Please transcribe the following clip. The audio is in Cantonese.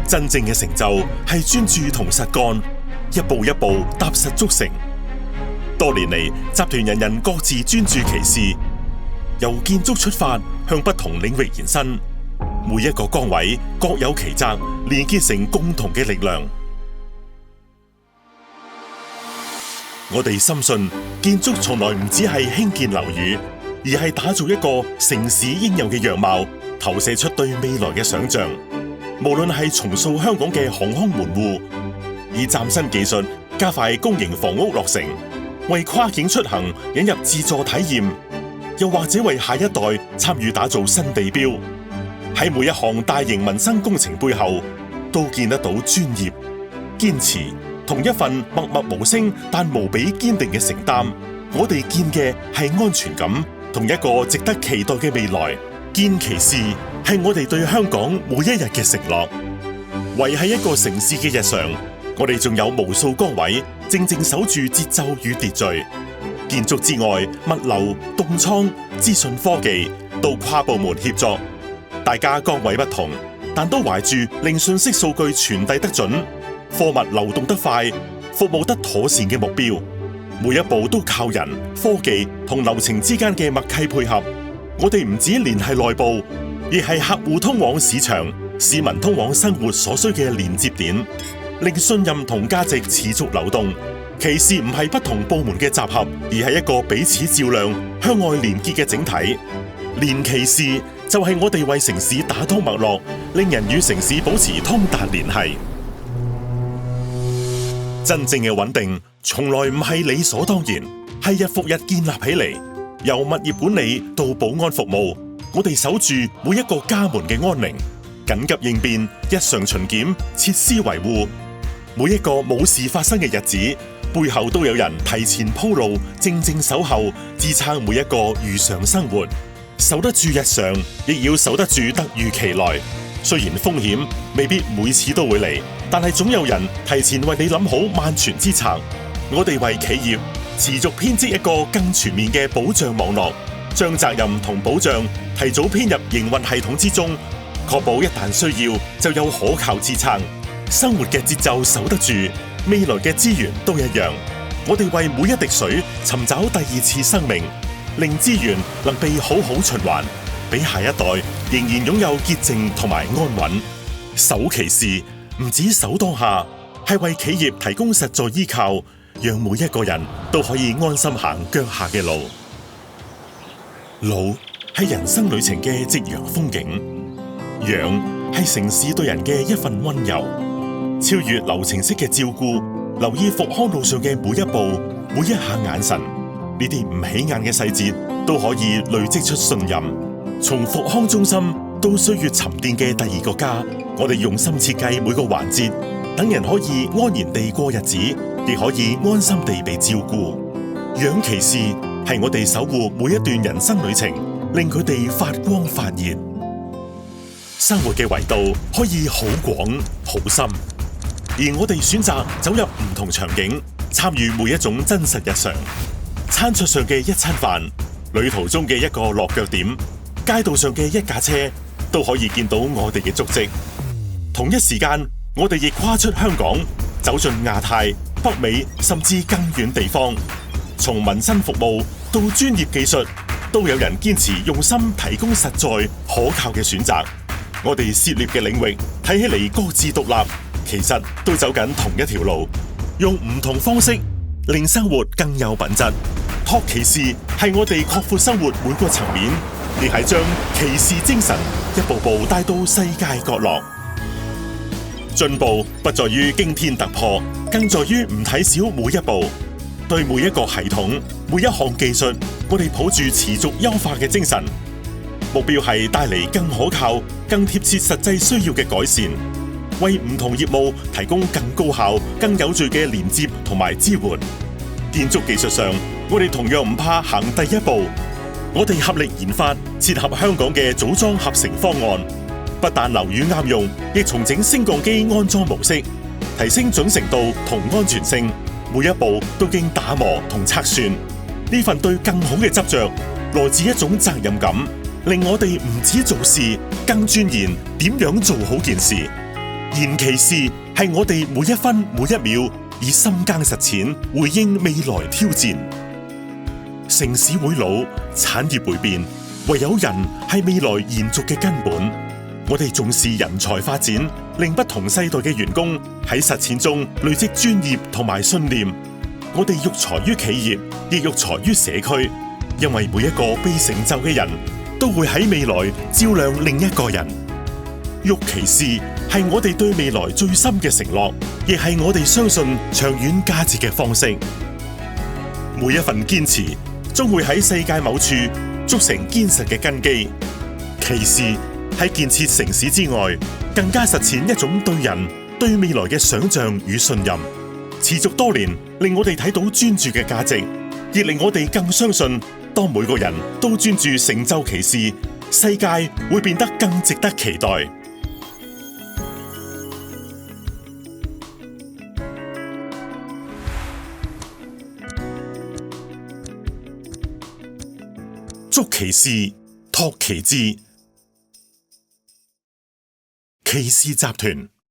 真正嘅成就係專注同實幹，一步一步踏實築成。多年嚟，集團人人各自專注其事，由建築出發，向不同領域延伸。每一個崗位各有其責，連結成共同嘅力量。我哋深信，建築從來唔只係興建樓宇，而係打造一個城市應有嘅樣貌，投射出對未來嘅想象。無論係重塑香港嘅航空門戶，以嶄新技術加快公營房屋落成，為跨境出行引入自助體驗，又或者為下一代參與打造新地標，喺每一項大型民生工程背後，都見得到專業、堅持同一份默默無聲但無比堅定嘅承擔。我哋見嘅係安全感同一個值得期待嘅未來。見其事係我哋對香港每一日嘅承諾。維繫一個城市嘅日常，我哋仲有無數崗位靜靜守住節奏與秩序。建築之外，物流、凍倉、資訊科技到跨部門協作，大家崗位不同，但都懷住令信息數據傳遞得準、貨物流動得快、服務得妥善嘅目標。每一步都靠人、科技同流程之間嘅默契配合。我哋唔止聯繫內部，亦係客戶通往市場、市民通往生活所需嘅連接點，令信任同價值持續流動。其事唔係不同部門嘅集合，而係一個彼此照亮、向外連結嘅整體。連其事就係我哋為城市打通脈絡，令人與城市保持通達聯繫。真正嘅穩定，從來唔係理所當然，係日復日建立起嚟。由物業管理到保安服務，我哋守住每一個家門嘅安寧，緊急應變、日常巡檢、設施維護。每一個冇事發生嘅日子，背後都有人提前鋪路，靜靜守候，支撐每一個如常生活。守得住日常，亦要守得住突如其來。雖然風險未必每次都會嚟，但係總有人提前為你諗好萬全之策。我哋為企業持續編織一個更全面嘅保障網絡，將責任同保障提早編入營運系統之中，確保一旦需要就有可靠支撐。生活嘅節奏守得住，未來嘅資源都一樣。我哋為每一滴水尋找第二次生命，令資源能被好好循環，俾下一代仍然擁有潔淨同埋安穩。守其事唔止守當下，係為企業提供實在依靠，讓每一個人都可以安心行腳下嘅路。路係人生旅程嘅夕陽風景，養係城市對人嘅一份溫柔。超越流程式嘅照顧，留意復康路上嘅每一步、每一下眼神，呢啲唔起眼嘅細節都可以累積出信任。從復康中心到歲月沉澱嘅第二個家，我哋用心設計每個環節，等人可以安然地過日子，亦可以安心地被照顧。養其事係我哋守護每一段人生旅程，令佢哋發光發熱。生活嘅維度可以好廣好深，而我哋選擇走入唔同場景，參與每一種真實日常。餐桌上嘅一餐飯，旅途中嘅一個落腳點，街道上嘅一架車，都可以見到我哋嘅足跡。同一時間，我哋亦跨出香港，走進亞太、北美，甚至更遠地方。從民生服務到專業技術，都有人堅持用心提供實在可靠嘅選擇。我哋涉獵嘅領域睇起嚟各自獨立，其實都走緊同一條路，用唔同方式令生活更有品質。托其事係我哋擴闊生活每個層面，亦係將其事精神一步步帶到世界角落。進步不在於驚天突破，更在於唔睇小每一步。對每一個系統、每一項技術，我哋抱住持續優化嘅精神，目標係帶嚟更可靠、更貼切實際需要嘅改善，為唔同業務提供更高效、更有序嘅連接同埋支援。建築技術上，我哋同樣唔怕行第一步，我哋合力研發切合香港嘅組裝合成方案，不但樓宇啱用，亦重整升降機安裝模式，提升準程度同安全性。每一步都經打磨同測算，呢份對更好嘅執着，來自一種責任感，令我哋唔止做事，更鑽研點樣做好件事。然其事係我哋每一分每一秒以深耕實踐回應未來挑戰。城市會老，產業會變，唯有人係未來延續嘅根本。我哋重視人才發展，令不同世代嘅員工喺實踐中累積專業同埋信念。我哋育才於企業，亦育才於社區，因為每一個被成就嘅人都會喺未來照亮另一個人。育其事係我哋對未來最深嘅承諾，亦係我哋相信長遠價值嘅方式。每一份堅持終會喺世界某處築成堅實嘅根基。其事喺建設城市之外，更加實踐一種對人對未來嘅想象與信任。持續多年，令我哋睇到專注嘅價值，亦令我哋更相信，當每個人都專注成就其事，世界會變得更值得期待。築其事，託其志。其事集團。